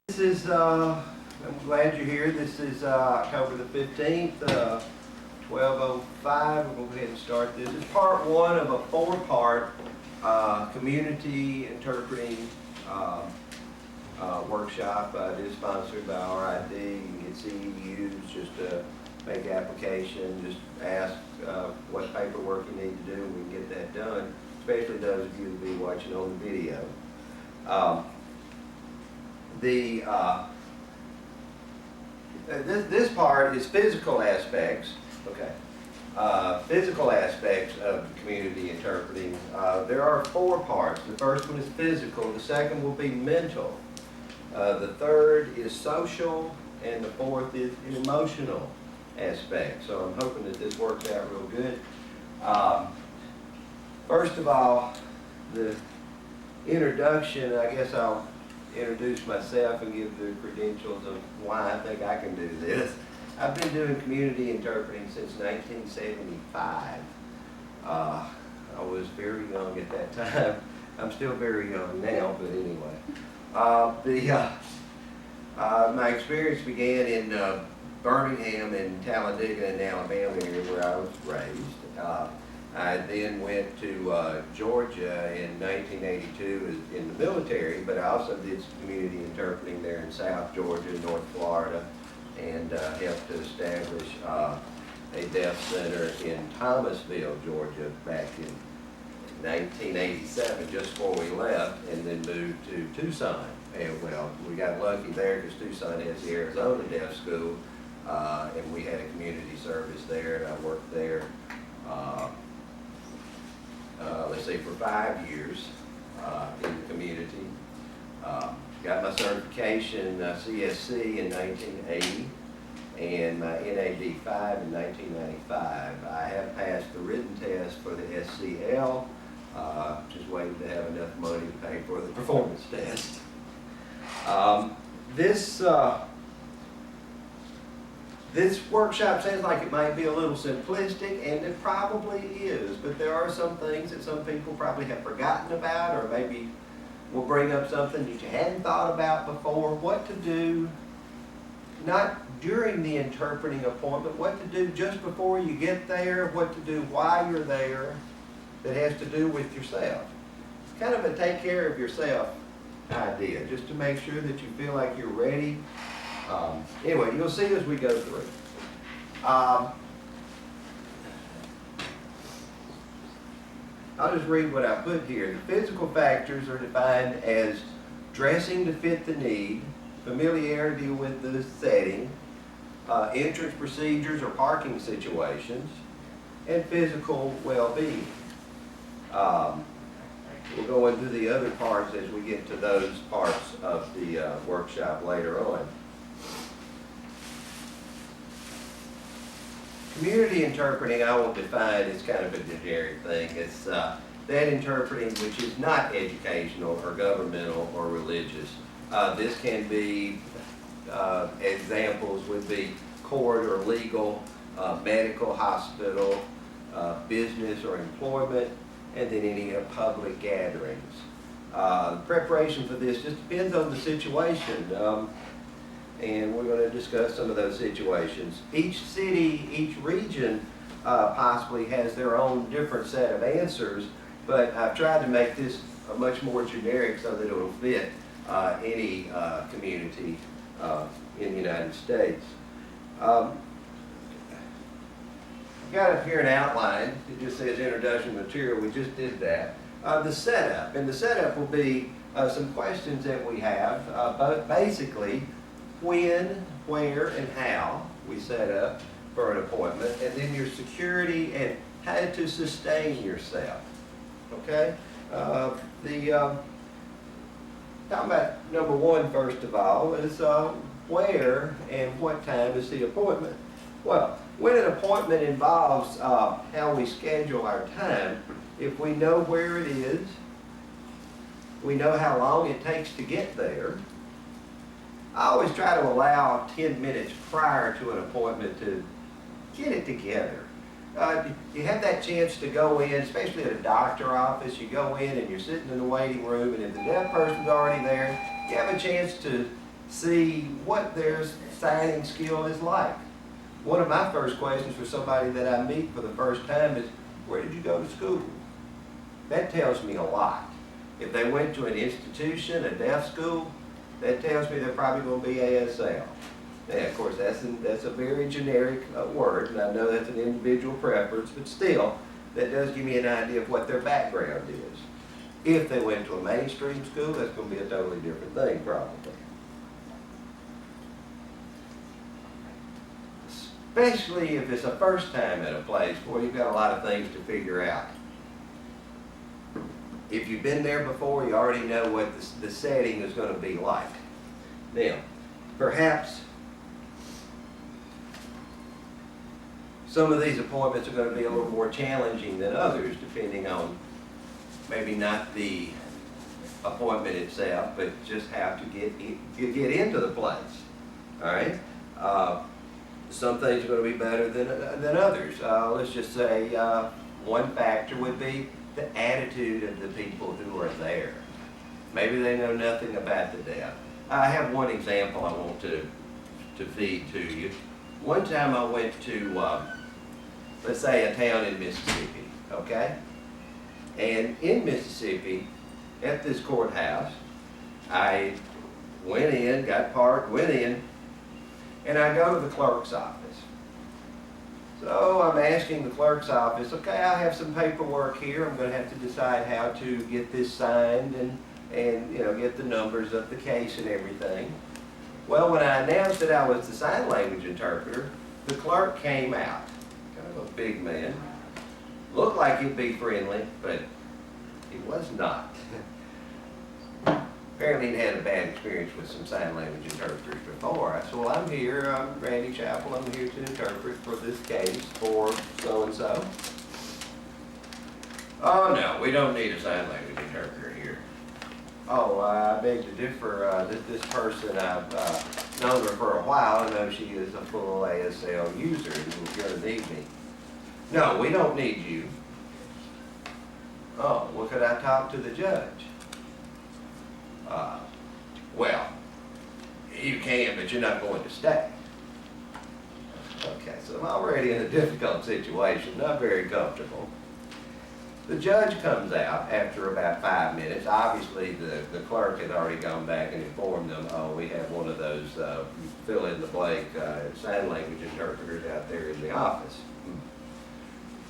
This is, I'm glad you're here. This is October the 15th, 12:05. We're going to go ahead and start this. It's part one of a four-part community interpreting workshop. It is sponsored by RID. You can get CEUs just to make application, just ask what paperwork you need to do, and we can get that done, especially those of you who will be watching on the video. This part is physical aspects, okay. Physical aspects of community interpreting. There are four parts. The first one is physical, the second will be mental, the third is social, and the fourth is emotional aspect. So I'm hoping that this works out real good. First of all, the introduction, I guess I'll introduce myself and give the credentials of why I think I can do this. I've been doing community interpreting since 1975. I was very young at that time. I'm still very young now, but anyway. My experience began in Birmingham and Talladega in Alabama area where I was raised. I then went to Georgia in 1982 in the military, but I also did some community interpreting there in South Georgia, North Florida, and helped to establish a deaf center in Thomasville, Georgia back in 1987, just before we left, and then moved to Tucson. And well, we got lucky there because Tucson has the Arizona Deaf School, and we had a community service there, and I worked there. Let's say for 5 years in the community. Got my certification CSC in 1980 and my NAD 5 in 1995. I have passed the written test for the SCL, just waiting to have enough money to pay for the performance test. This workshop sounds like it might be a little simplistic, and it probably is, but there are some things that some people probably have forgotten about, or maybe will bring up something that you hadn't thought about before. What to do, not during the interpreting appointment, what to do just before you get there, what to do while you're there that has to do with yourself. It's kind of a take care of yourself idea, just to make sure that you feel like you're ready. Anyway, you'll see as we go through. I'll just read what I put here. The physical factors are defined as dressing to fit the need, familiarity with the setting, entrance procedures or parking situations, and physical well-being. We'll go into the other parts as we get to those parts of the workshop later on. Community interpreting, I will define as kind of a generic thing. It's that interpreting which is not educational or governmental or religious. This can be, examples would be court or legal, medical, hospital, business or employment, and then any public gatherings. Preparation for this just depends on the situation. And we're going to discuss some of those situations. Each city, each region possibly has their own different set of answers, but I've tried to make this much more generic so that it will fit any community in the United States. I've got up here an outline. It just says introduction material. We just did that. The setup, and the setup will be some questions that we have, but basically when, where, and how we set up for an appointment, and then your security and how to sustain yourself. Okay? Talking about number one, first of all, is where and what time is the appointment. Well, when an appointment involves how we schedule our time, if we know where it is, we know how long it takes to get there. I always try to allow 10 minutes prior to an appointment to get it together. You have that chance to go in, especially at a doctor office, you go in and you're sitting in the waiting room, and if the deaf person's already there, you have a chance to see what their signing skill is like. One of my first questions for somebody that I meet for the first time is, where did you go to school? That tells me a lot. If they went to an institution, a deaf school, that tells me they're probably going to be ASL. Now, of course, that's a very generic word, and I know that's an individual preference, but still, that does give me an idea of what their background is. If they went to a mainstream school, that's going to be a totally different thing, probably. Especially if it's a first time at a place, boy, you've got a lot of things to figure out. If you've been there before, you already know what the setting is going to be like. Now, perhaps some of these appointments are going to be a little more challenging than others, depending on maybe not the appointment itself, but just how to get into the place. All right. Some things are going to be better than others. Let's just say one factor would be the attitude of the people who are there. Maybe they know nothing about the deaf. I have one example I want to feed to you. One time I went to, let's say, a town in Mississippi, okay? And in Mississippi, at this courthouse, I went in, got parked, went in, and I go to the clerk's office. So I'm asking the clerk's office, okay, I have some paperwork here. I'm going to have to decide how to get this signed and you know, get the numbers of the case and everything. Well, when I announced that I was the sign language interpreter, the clerk came out, kind of a big man. Looked like he'd be friendly, but he was not. Apparently he'd had a bad experience with some sign language interpreters before. I said, well, I'm here, I'm Randy Chappell, I'm here to interpret for this case for so-and-so. Oh no, we don't need a sign language interpreter here. Oh, I beg to differ. This person, I've known her for a while. I know she is a full ASL user and you're going to need me. No, we don't need you. Oh, well, could I talk to the judge? Well, you can, but you're not going to stay. Okay, so I'm already in a difficult situation, not very comfortable. The judge comes out after about 5 minutes. Obviously, the clerk had already gone back and informed them, oh, we have one of those fill-in-the-blank sign language interpreters out there in the office.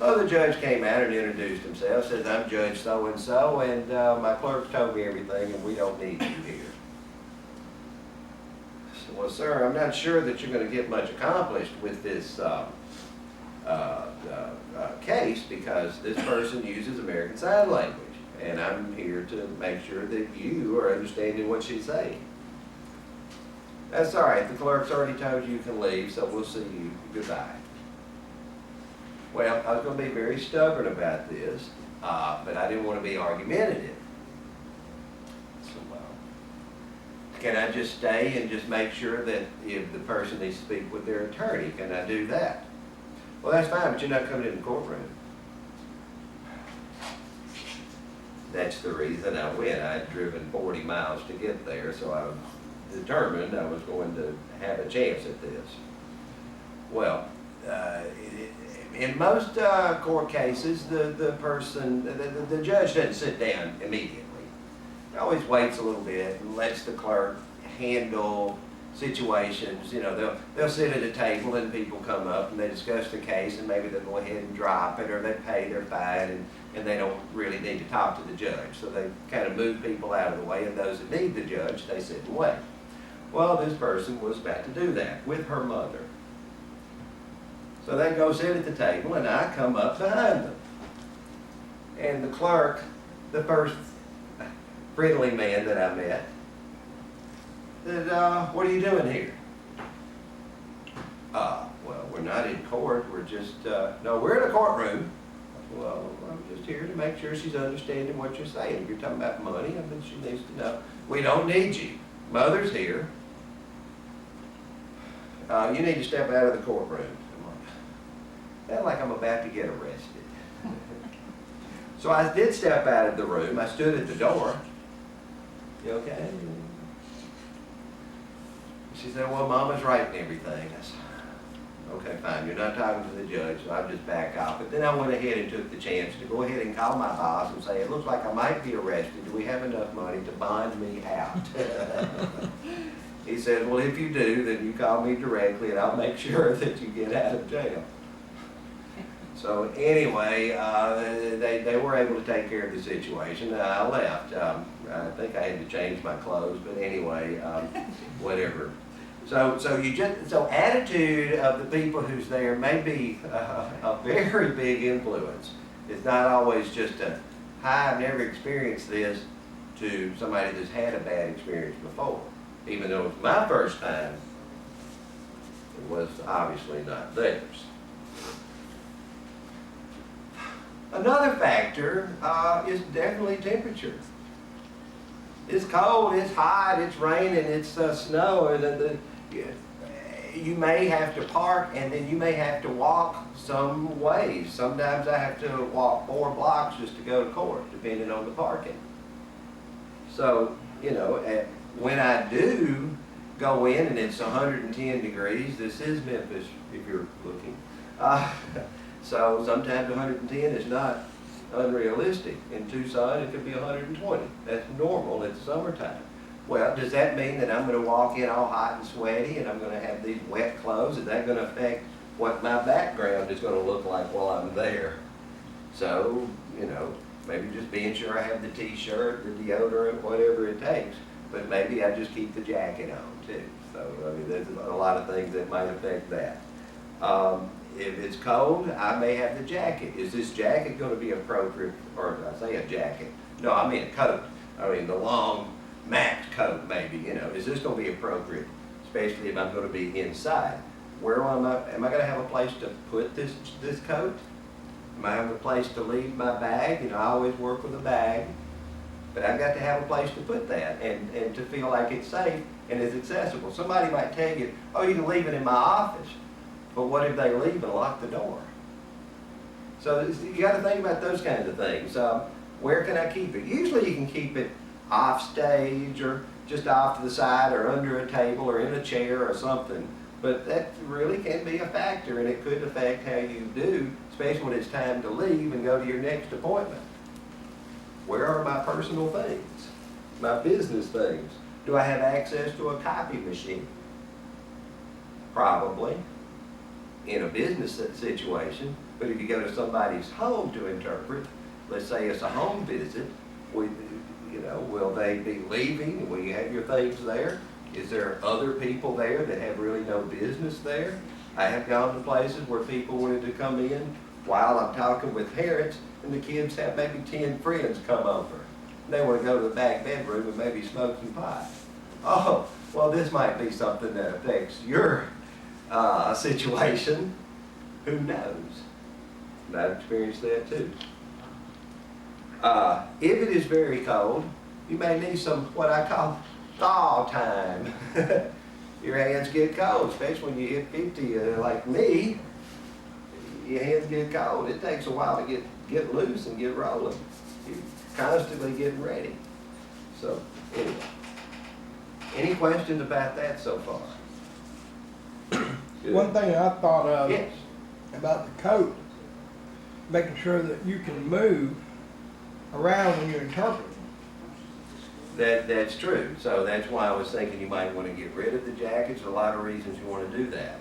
So the judge came out and introduced himself, says, I'm Judge so-and-so, and my clerk told me everything, and we don't need you here. I said, well, sir, I'm not sure that you're going to get much accomplished with this case, because this person uses American Sign Language, and I'm here to make sure that you are understanding what she's saying. That's all right. The clerk's already told you can leave, so we'll see you. Goodbye. Well, I was going to be very stubborn about this, but I didn't want to be argumentative. So, can I just stay and just make sure that if the person needs to speak with their attorney, can I do that? Well, that's fine, but you're not coming in the courtroom. That's the reason I went. I had driven 40 miles to get there, so I was determined I was going to have a chance at this. Well, in most court cases, the judge doesn't sit down immediately. He always waits a little bit and lets the clerk handle situations. You know, they'll sit at a table and people come up and they discuss the case, and maybe they'll go ahead and drop it, or they pay their fine, and they don't really need to talk to the judge. So they kind of move people out of the way, and those that need the judge, they sit and wait. Well, this person was about to do that with her mother. So they go sit at the table, and I come up behind them. And the clerk, the first friendly man that I met, said, what are you doing here? Well, we're not in court. We're just, no, we're in a courtroom. Well, I'm just here to make sure she's understanding what you're saying. If you're talking about money, I mean, she needs to know. We don't need you. Mother's here. You need to step out of the courtroom. I felt like I'm about to get arrested. So I did step out of the room. I stood at the door. You okay? She said, well, Mama's writing everything. I said, okay, fine, you're not talking to the judge, so I'll just back off. But then I went ahead and took the chance to go ahead and call my boss and say, it looks like I might be arrested. Do we have enough money to bond me out? He said, well, if you do, then you call me directly and I'll make sure that you get out of jail. So anyway, they were able to take care of the situation. I left. I think I had to change my clothes, but anyway, whatever. So attitude of the people who's there may be a very big influence. It's not always just a, hi, I've never experienced this, to somebody that's had a bad experience before. Even though it was my first time, it was obviously not theirs. Another factor is definitely temperature. It's cold, it's hot, it's raining, it's snow, and you may have to park and then you may have to walk some ways. Sometimes I have to walk 4 blocks just to go to court, depending on the parking. So, you know, when I do go in and it's 110 degrees, this is Memphis if you're looking. So sometimes 110 is not unrealistic. In Tucson, it could be 120. That's normal. It's summertime. Well, does that mean that I'm going to walk in all hot and sweaty and I'm going to have these wet clothes? Is that going to affect what my background is going to look like while I'm there? So, you know, maybe just being sure I have the t-shirt, the deodorant, whatever it takes. But maybe I just keep the jacket on too. So, I mean, there's a lot of things that might affect that. If it's cold, I may have the jacket. Is this jacket going to be appropriate? Or I say a jacket. No, I mean a coat. I mean the long max coat maybe, you know. Is this going to be appropriate? Especially if I'm going to be inside. Where am I going to have a place to put this coat? Am I have a place to leave my bag? You know, I always work with a bag. But I've got to have a place to put that and to feel like it's safe and is accessible. Somebody might tell you, oh, you can leave it in my office. But what if they leave and lock the door? So you got to think about those kinds of things. Where can I keep it? Usually you can keep it off stage or just off to the side or under a table or in a chair or something. But that really can be a factor, and it could affect how you do, especially when it's time to leave and go to your next appointment. Where are my personal things? My business things? Do I have access to a copy machine? Probably. In a business situation, but if you go to somebody's home to interpret, let's say it's a home visit, will they be leaving? Will you have your things there? Is there other people there that have really no business there? I have gone to places where people wanted to come in while I'm talking with parents, and the kids have maybe 10 friends come over. And they want to go to the back bedroom and maybe smoke some pot. Oh, well, this might be something that affects your situation. Who knows? And I've experienced that too. If it is very cold, you may need some what I call thaw time. Your hands get cold, especially when you hit 50 like me. Your hands get cold. It takes a while to get loose and get rolling. You're constantly getting ready. So anyway, any questions about that so far? Good. One thing I thought of Yes. about the coat, making sure that you can move around when you're interpreting. That's true. So that's why I was thinking you might want to get rid of the jackets. There's a lot of reasons you want to do that.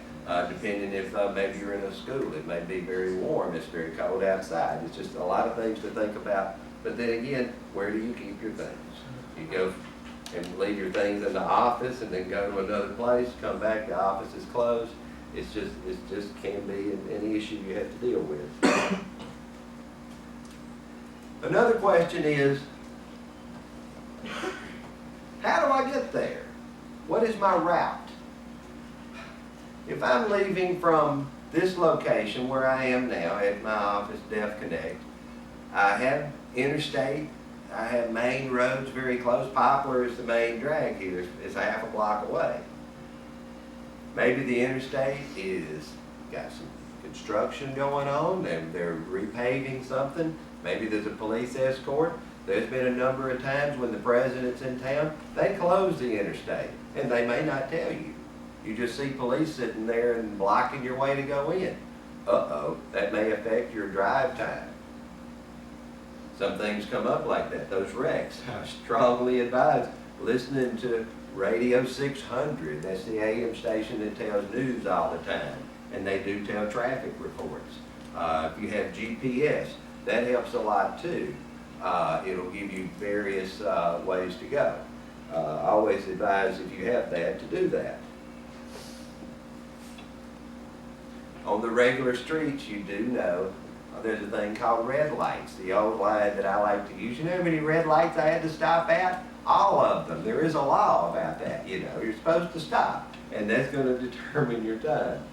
Depending if maybe you're in a school, it may be very warm, it's very cold outside. It's just a lot of things to think about. But then again, where do you keep your things? You go and leave your things in the office and then go to another place, come back, the office is closed. It just can be an issue you have to deal with. Another question is, how do I get there? What is my route? If I'm leaving from this location where I am now at my office, Deaf Connect, I have interstate, I have main roads very close. Poplar is the main drag here. It's a half a block away. Maybe the interstate is got some construction going on and they're repaving something. Maybe there's a police escort. There's been a number of times when the president's in town, they close the interstate and they may not tell you. You just see police sitting there and blocking your way to go in. Uh-oh, that may affect your drive time. Some things come up like that, those wrecks. I strongly advise listening to Radio 600. That's the AM station that tells news all the time. And they do tell traffic reports. If you have GPS, that helps a lot too. It'll give you various ways to go. I always advise, if you have that, to do that. On the regular streets, you do know there's a thing called red lights, the old line that I like to use. You know how many red lights I had to stop at? All of them. There is a law about that, you know. You're supposed to stop, and that's going to determine your time.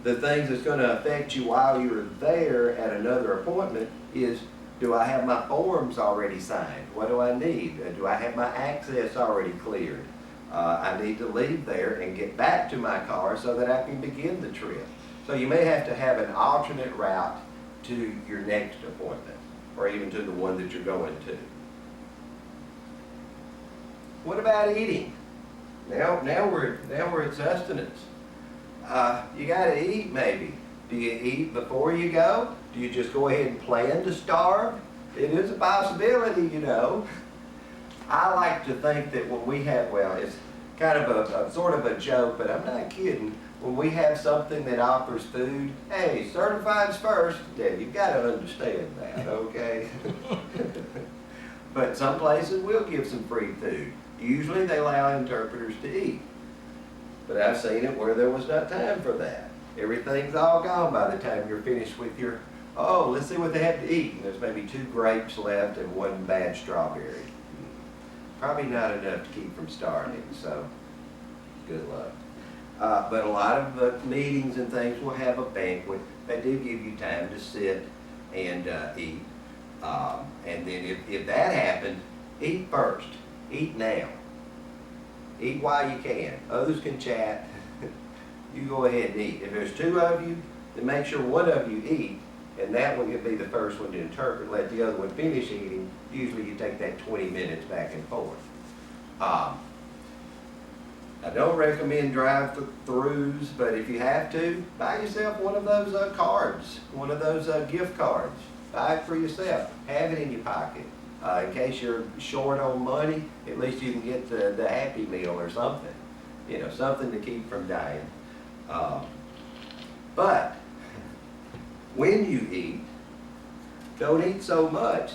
The things that's going to affect you while you're there at another appointment is, do I have my forms already signed? What do I need? Do I have my access already cleared? I need to leave there and get back to my car so that I can begin the trip. So you may have to have an alternate route to your next appointment, or even to the one that you're going to. What about eating? Now we're at sustenance. You got to eat maybe. Do you eat before you go? Do you just go ahead and plan to starve? It is a possibility, you know. I like to think that when we have, well, it's kind of a sort of a joke, but I'm not kidding. When we have something that offers food, hey, certified's first. Yeah, you've got to understand that, okay? But some places will give some free food. Usually they allow interpreters to eat. But I've seen it where there was not time for that. Everything's all gone by the time you're finished with your, oh, let's see what they have to eat. And there's maybe 2 grapes left and 1 bad strawberry. Probably not enough to keep from starving, so good luck. But a lot of the meetings and things will have a banquet. They do give you time to sit and eat. And then if that happens, eat first. Eat now. Eat while you can. Others can chat. You go ahead and eat. If there's 2 of you, then make sure one of you eat, and that one could be the first one to interpret. Let the other one finish eating. Usually you take that 20 minutes back and forth. I don't recommend drive-throughs, but if you have to, buy yourself one of those cards, one of those gift cards. Buy it for yourself. Have it in your pocket. In case you're short on money, at least you can get the Happy Meal or something. You know, something to keep from dying. But when you eat, don't eat so much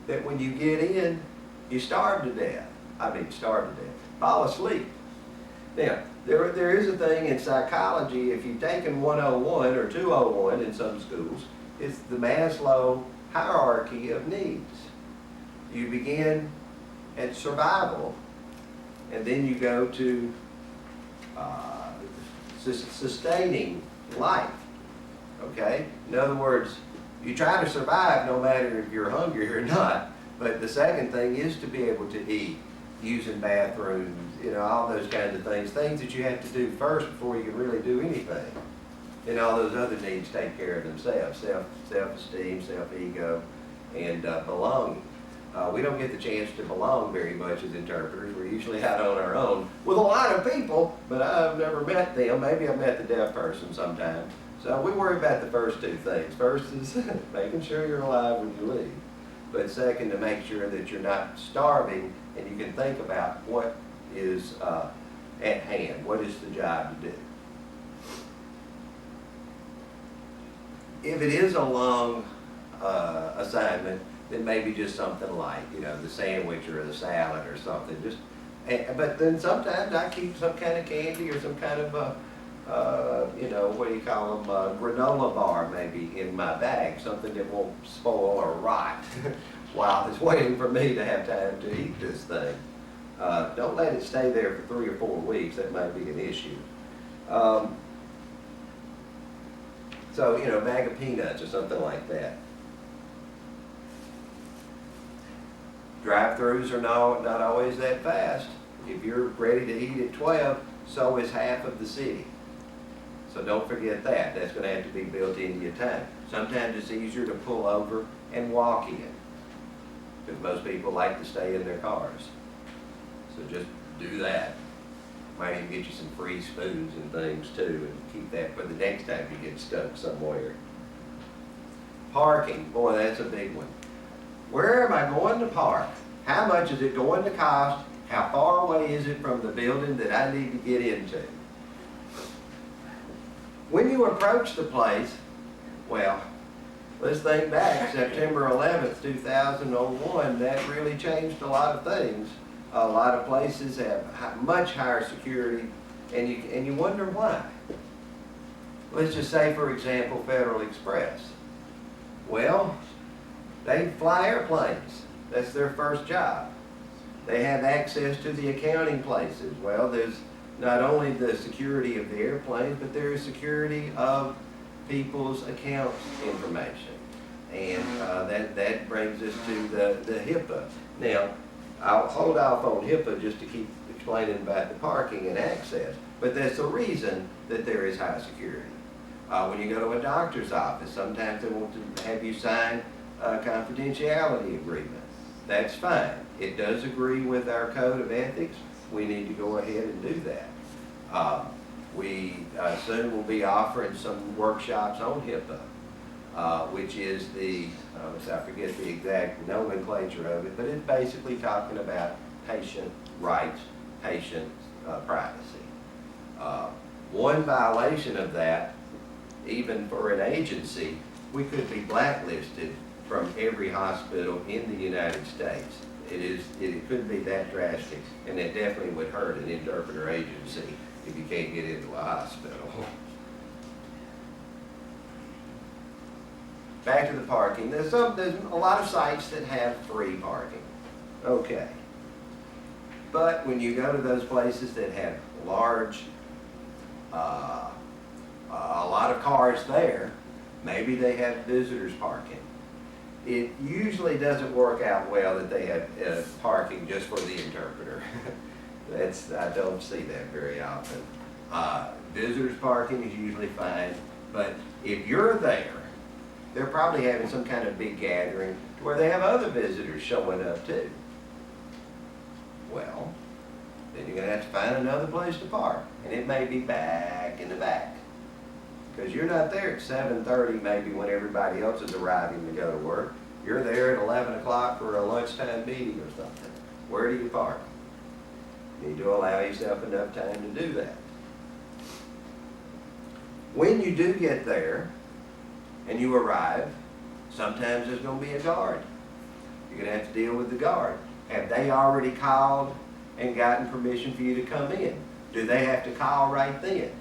that when you get in, you starve to death. Fall asleep. Now, there is a thing in psychology, if you've taken 101 or 201 in some schools, it's the Maslow hierarchy of needs. You begin at survival, and then you go to sustaining life, okay? In other words, you try to survive no matter if you're hungry or not, but the second thing is to be able to eat, using bathrooms, you know, all those kinds of things that you have to do first before you can really do anything. And all those other needs take care of themselves, self-esteem, self-ego, and belonging. We don't get the chance to belong very much as interpreters. We're usually out on our own with a lot of people, but I've never met them. Maybe I've met the deaf person sometime. So we worry about the first 2 things. First is making sure you're alive when you leave. But second, to make sure that you're not starving and you can think about what is at hand. What is the job to do? If it is a long assignment, then maybe just something light, you know, the sandwich or the salad or something. But then sometimes I keep some kind of candy or some kind of, you know, what do you call them, granola bar maybe in my bag, something that won't spoil or rot while it's waiting for me to have time to eat this thing. Don't let it stay there for 3 or 4 weeks. That might be an issue. So, you know, a bag of peanuts or something like that. Drive-throughs are not always that fast. If you're ready to eat at 12, so is half of the city. So don't forget that. That's going to have to be built into your time. Sometimes it's easier to pull over and walk in, because most people like to stay in their cars. So just do that. Might even get you some free spoons and things too, and keep that for the next time you get stuck somewhere. Parking, boy, that's a big one. Where am I going to park? How much is it going to cost? How far away is it from the building that I need to get into? When you approach the place, well, let's think back, September 11th, 2001, that really changed a lot of things. A lot of places have much higher security, and you wonder why. Let's just say, for example, Federal Express. Well, they fly airplanes. That's their first job. They have access to the accounting places. Well, there's not only the security of the airplanes, but there is security of people's accounts information. And that brings us to the HIPAA. Now, I'll hold off on HIPAA just to keep explaining about the parking and access, but that's the reason that there is high security. When you go to a doctor's office, sometimes they want to have you sign a confidentiality agreement. That's fine. It does agree with our code of ethics. We need to go ahead and do that. We soon will be offering some workshops on HIPAA, which is I forget the exact nomenclature of it, but it's basically talking about patient rights, patient privacy. One violation of that, even for an agency, we could be blacklisted from every hospital in the United States. It could be that drastic, and it definitely would hurt an interpreter agency if you can't get into a hospital. Back to the parking. There's a lot of sites that have free parking. Okay. But when you go to those places that have large, a lot of cars there, maybe they have visitors parking. It usually doesn't work out well that they have parking just for the interpreter. I don't see that very often. Visitors parking is usually fine, but if you're there, they're probably having some kind of big gathering where they have other visitors showing up too. Well, then you're going to have to find another place to park, and it may be back in the back, because you're not there at 7:30 maybe when everybody else is arriving to go to work. You're there at 11 o'clock for a lunchtime meeting or something. Where do you park? You need to allow yourself enough time to do that. When you do get there and you arrive, sometimes there's going to be a guard. You're going to have to deal with the guard. Have they already called and gotten permission for you to come in? Do they have to call right then?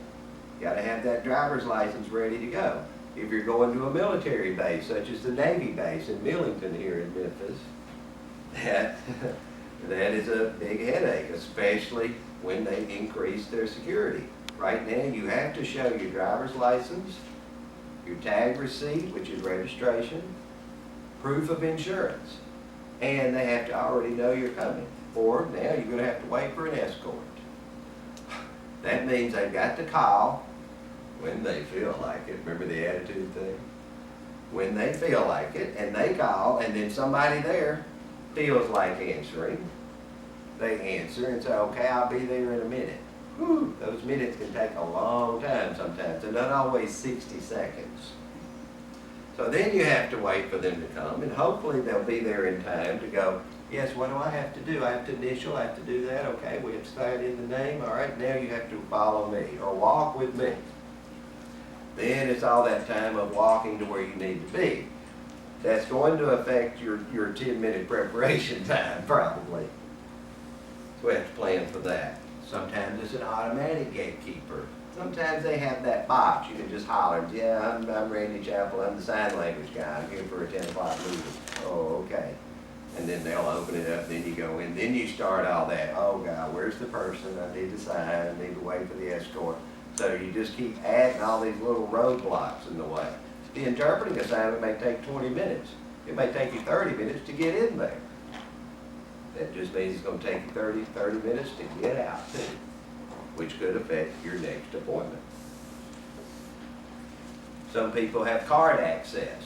You got to have that driver's license ready to go. If you're going to a military base, such as the Navy base in Millington here in Memphis, that is a big headache, especially when they increase their security. Right now, you have to show your driver's license, your tag receipt, which is registration, proof of insurance, and they have to already know you're coming. Or now you're going to have to wait for an escort. That means they've got to call when they feel like it. Remember the attitude thing? When they feel like it, and they call, and then somebody there feels like answering, they answer and say, okay, I'll be there in a minute. Whew, those minutes can take a long time sometimes. They're not always 60 seconds. So then you have to wait for them to come, and hopefully they'll be there in time to go, yes, what do I have to do? I have to initial, I have to do that. Okay, we have to sign in the name. All right, now you have to follow me or walk with me. Then it's all that time of walking to where you need to be. That's going to affect your 10-minute preparation time, probably. So we have to plan for that. Sometimes it's an automatic gatekeeper. Sometimes they have that box. You can just holler, yeah, I'm Randy Chappell. I'm the sign language guy. I'm here for a 10 o'clock meeting. Oh, okay. And then they'll open it up, then you go in. Then you start all that. Oh, God, where's the person? I need to sign. I need to wait for the escort. So you just keep adding all these little roadblocks in the way. The interpreting assignment may take 20 minutes. It may take you 30 minutes to get in there. That just means it's going to take you 30 minutes to get out, too, which could affect your next appointment. Some people have card access.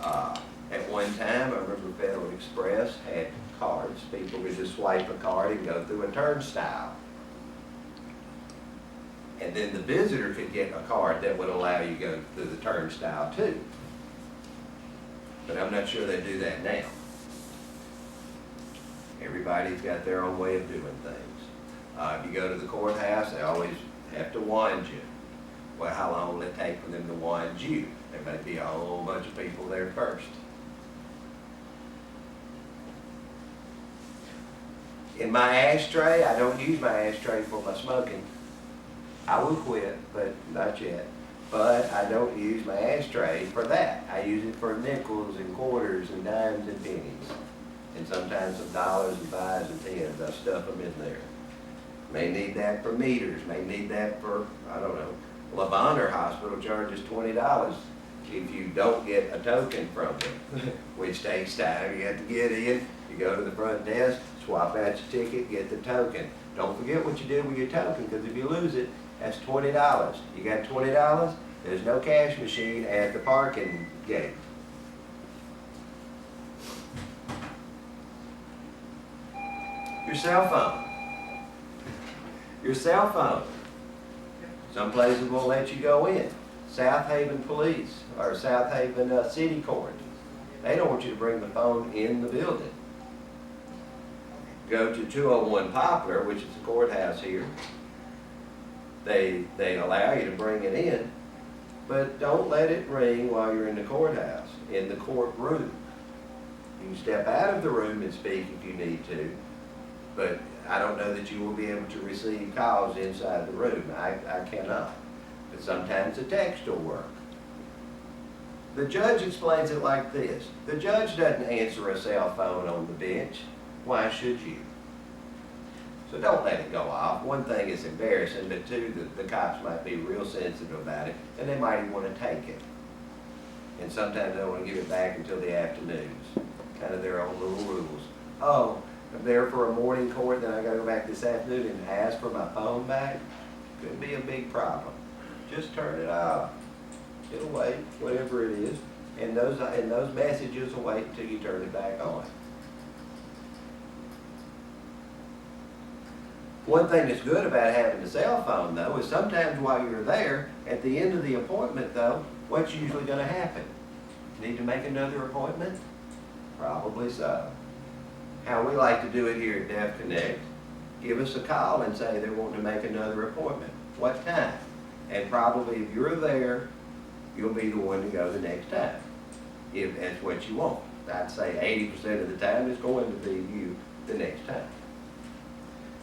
At one one time, I remember Federal Express had cards. People could just swipe a card and go through a turnstile. And then the visitor could get a card that would allow you to go through the turnstile too. But I'm not sure they do that now. Everybody's got their own way of doing things. If you go to the courthouse, they always have to wand you. Well, how long will it take for them to wand you? There may be a whole bunch of people there first. In my ashtray, I don't use my ashtray for my smoking. I will quit, but not yet. But I don't use my ashtray for that. I use it for nickels and quarters and dimes and pennies. And sometimes some dollars and fives and tens. I stuff them in there. May need that for meters. May need that for, I don't know. Lavonder Hospital charges $20 if you don't get a token from them, which takes time. You have to get in, you go to the front desk, swap out your ticket, get the token. Don't forget what you did with your token, because if you lose it, that's $20. You got $20, there's no cash machine at the parking gate. Your cell phone. Your cell phone. Some places won't let you go in. South Haven Police or South Haven City Court. They don't want you to bring the phone in the building. Go to 201 Poplar, which is the courthouse here. They allow you to bring it in, but don't let it ring while you're in the courthouse, in the courtroom. You can step out of the room and speak if you need to, but I don't know that you will be able to receive calls inside the room. I cannot. But sometimes a text will work. The judge explains it like this. The judge doesn't answer a cell phone on the bench. Why should you? So don't let it go off. One thing is embarrassing, but two, the cops might be real sensitive about it, and they might even want to take it. And sometimes they don't want to give it back until the afternoons. Kind of their own little rules. Oh, I'm there for a morning court, then I got to go back this afternoon and ask for my phone back. Could be a big problem. Just turn it off. It'll wait, whatever it is, and those messages will wait until you turn it back on. One thing that's good about having a cell phone, though, is sometimes while you're there, at the end of the appointment, though, what's usually going to happen? Need to make another appointment? Probably so. How we like to do it here at Deaf Connect, give us a call and say they want to make another appointment. What time? And probably if you're there, you'll be the one to go the next time, if that's what you want. I'd say 80% of the time it's going to be you the next time.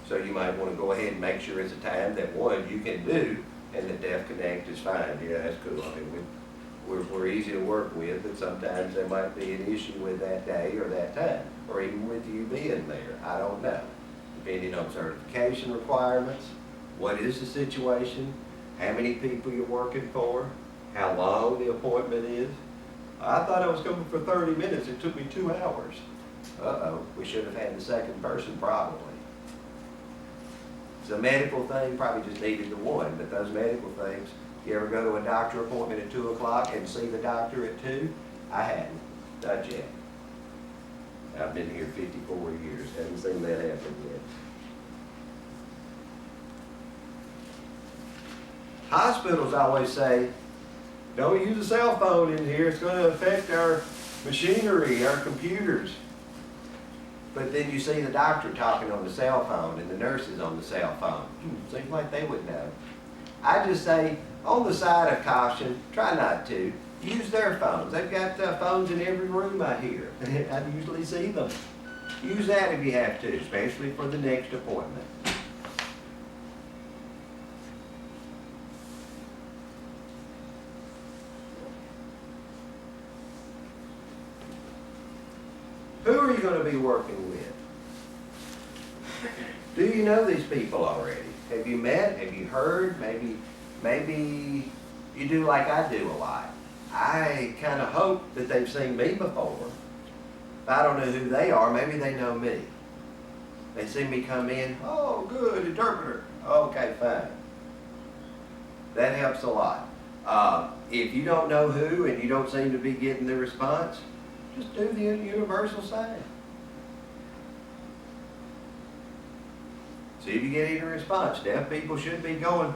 So you might want to go ahead and make sure it's a time that, one, you can do, and that Deaf Connect is fine. Yeah, that's cool. I mean, we're easy to work with, but sometimes there might be an issue with that day or that time, or even with you being there. I don't know. Depending on certification requirements, what is the situation, how many people you're working for, how long the appointment is. I thought I was coming for 30 minutes. It took me 2 hours. Uh-oh, we should have had the second person probably. It's a medical thing, probably just needed the one, but those medical things, you ever go to a doctor appointment at 2 o'clock and see the doctor at 2? I hadn't, not yet. I've been here 54 years, haven't seen that happen yet. Hospitals always say, don't use a cell phone in here, it's going to affect our machinery, our computers. But then you see the doctor talking on the cell phone and the nurses on the cell phone. Seems like they would know. I just say, on the side of caution, try not to. Use their phones. They've got phones in every room I hear. I usually see them. Use that if you have to, especially for the next appointment. Who are you going to be working with? Do you know these people already? Have you met? Have you heard? Maybe you do like I do a lot. I kind of hope that they've seen me before. If I don't know who they are, maybe they know me. They see me come in, oh, good, interpreter. Okay, fine. That helps a lot. If you don't know who and you don't seem to be getting the response, Just do the universal sign. See if you get any response. Deaf people should be going,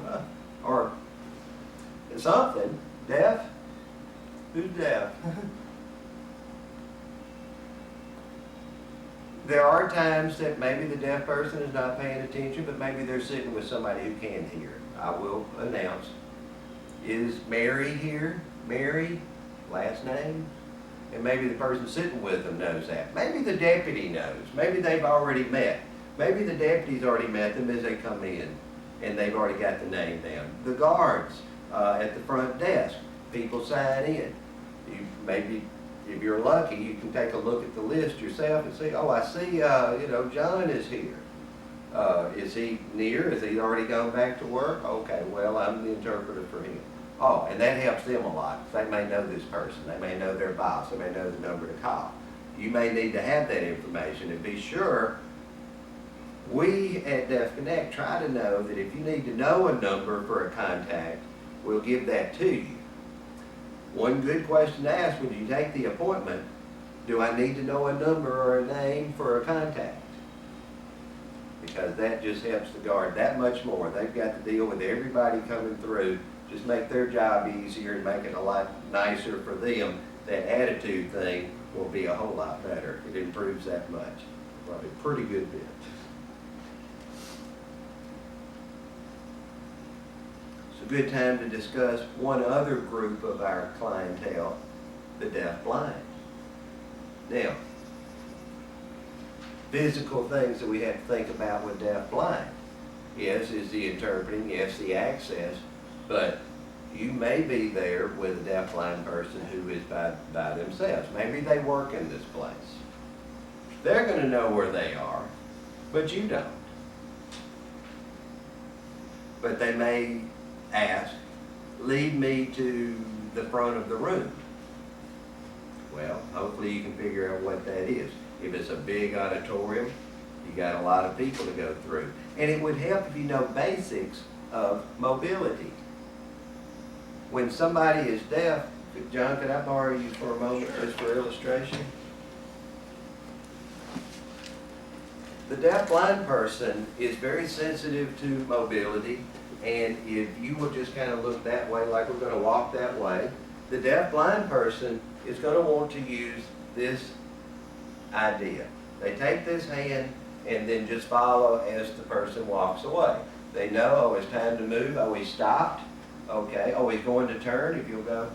or something. Deaf? Who's deaf? There are times that maybe the deaf person is not paying attention, but maybe they're sitting with somebody who can hear. I will announce, is Mary here? Mary, last name? And maybe the person sitting with them knows that. Maybe the deputy knows. Maybe they've already met. Maybe the deputy's already met them as they come in, and they've already got the name down. The guards at the front desk, people sign in. Maybe, if you're lucky, you can take a look at the list yourself and say, oh, I see, John is here. Is he near? Has he already gone back to work? Okay, well, I'm the interpreter for him. Oh, and that helps them a lot. They may know this person. They may know their boss. They may know the number to call. You may need to have that information, and be sure we at Deaf Connect try to know that if you need to know a number for a contact, we'll give that to you. One good question to ask when you take the appointment, do I need to know a number or a name for a contact? Because that just helps the guard that much more. They've got to deal with everybody coming through. Just make their job easier and make it a lot nicer for them. That attitude thing will be a whole lot better. It improves that much. Probably a pretty good bit. It's a good time to discuss one other group of our clientele, the deaf-blind. Now, physical things that we have to think about with deaf-blind. Yes, is the interpreting, yes, the access, but you may be there with a deaf-blind person who is by themselves. Maybe they work in this place. They're going to know where they are, but you don't. But they may ask, lead me to the front of the room. Well, hopefully you can figure out what that is. If it's a big auditorium, you got a lot of people to go through. And it would help if you know basics of mobility. When somebody is deaf, John, could I borrow you for a moment just for illustration? The deaf-blind person is very sensitive to mobility, and if you will just kind of look that way, like we're going to walk that way, the deaf-blind person is going to want to use this idea. They take this hand and then just follow as the person walks away. They know, oh, it's time to move. Oh, he stopped. Okay. Oh, he's going to turn. If you'll go